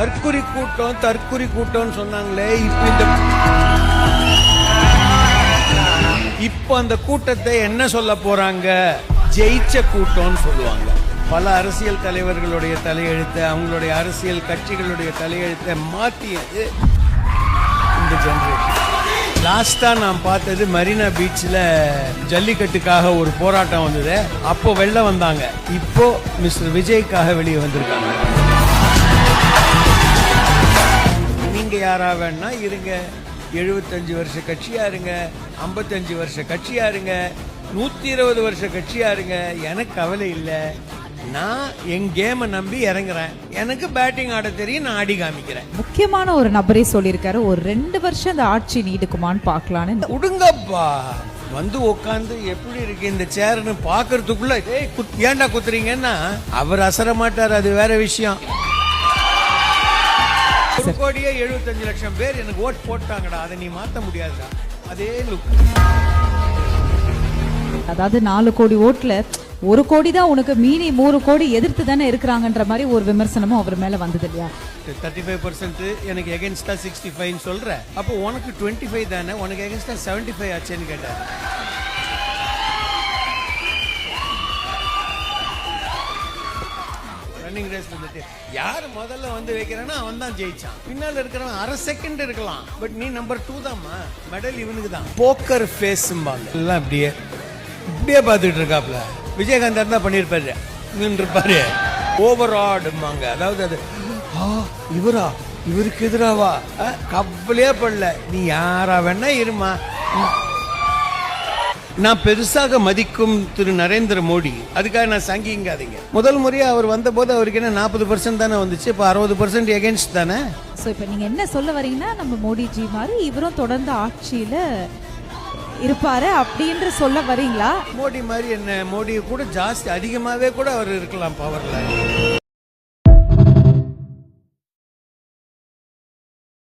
தற்குறி கூட்டம் சொன்னாங்களே, இப்ப அந்த கூட்டத்தை என்ன சொல்ல போறாங்க? ஜெயிச்ச கூட்டம்னு சொல்லுவாங்க. பல அரசியல் தலைவர்களுடைய தலையெழுத்தை, அவங்களுடைய அரசியல் கட்சிகளுடைய தலையெழுத்தை மாத்தியது இந்த ஜெனரேஷன். லாஸ்டா நான் பார்த்தது மரீனா பீச்ல ஜல்லிக்கட்டுக்காக ஒரு போராட்டம் வந்தது. அப்போ வெளில வந்தாங்க. இப்போ மிஸ்டர் விஜய்க்காக வெளியே வந்திருக்காங்க. நீங்க யாரா வேணா இருங்க, 75 வருஷ கட்சியா இருங்க, 55 வருஷ கட்சியா இருங்க, 120 வருஷ கட்சியா இருங்க, எனக்கு கவலை இல்லை. நான் என் கேமை நம்பி இறங்குறேன். எனக்கு பேட்டிங் ஆட தெரியும், நான் ஆடி காமிக்கிறேன். முக்கியமான ஒரு நபரே சொல்லியிருக்காரு, ஒரு 2 வருஷம் இந்த ஆட்சி நீடிக்குமான்னு பார்க்கலான்னு. உடுங்கப்பா, வந்து உட்காந்து எப்படி இருக்கு இந்த சேர்னு பாக்குறதுக்குள்ள ஏன்டா குத்துறீங்கன்னா அவர் அசர மாட்டார், அது வேற விஷயம். 1,75,00,000 பேர் எனக்கு ஓட் போட்டாங்கடா, அதை நீ மாத்த முடியாதுடா. அதே லுக். அதாவது 4 கோடி ஓட்டுல 1 கோடி தான் உனக்கு, மீறி 3 கோடி எதிர்த்து தானே இருக்கிறாங்கன்ற மாதிரி ஒரு விமர்சனமும் அவர் மேல வந்தது இல்லையா? 35% எனக்கு எகென்ஸ்டா 65 சொல்ற, அப்போ உனக்கு 25 தானே, உனக்கு எகென்ஸ்டா 75 ஆச்சேன்னு கேட்டார். ரன்னிங் ரேஸ் வந்துட்டு யார் முதல்ல வந்து வைக்கிறானா அவன் தான் ஜெயிச்சான். பின்னால இருக்கிறவன் அரை செகண்ட் இருக்கலாம், பட் நீ நம்பர் 2 தான்மா, மெடல் இவனுக்கு தான். போக்கர் ஃபேஸ் எல்லாம் இப்படியே பார்த்துட்டு இருக்காப்ல. விஜயகாந்த் இருந்தா பண்ணிருப்பாரு, இருப்பாரு ஓவராடுமாங்க. அதாவது அது இவரா, இவருக்கு எதிராவா கவலையே படல. நீ யாரா வேணா இருமா. நான் பெருசாக மதிக்கும் திரு நரேந்திர மோடி, அதுக்காக நான் சங்கிங்காதீங்க. முதல் முறையா அவர் வந்த போது அவருக்கு என்ன 40% தானே வந்துச்சு, இப்ப 60% எகென்ஸ்ட் தானே. சோ இப்ப நீங்க என்ன சொல்ல வரீங்கன்னா, நம்ம மோடிஜி மாதிரி இவரும் தொடர்ந்து ஆட்சியில இருப்பாரு அப்படின்ற சொல்ல வரீங்களா? மோடி மாதிரி என்ன, மோடி கூட ஜாஸ்தி அதிகமாவே கூட அவர் இருக்கலாம் பவர்ல.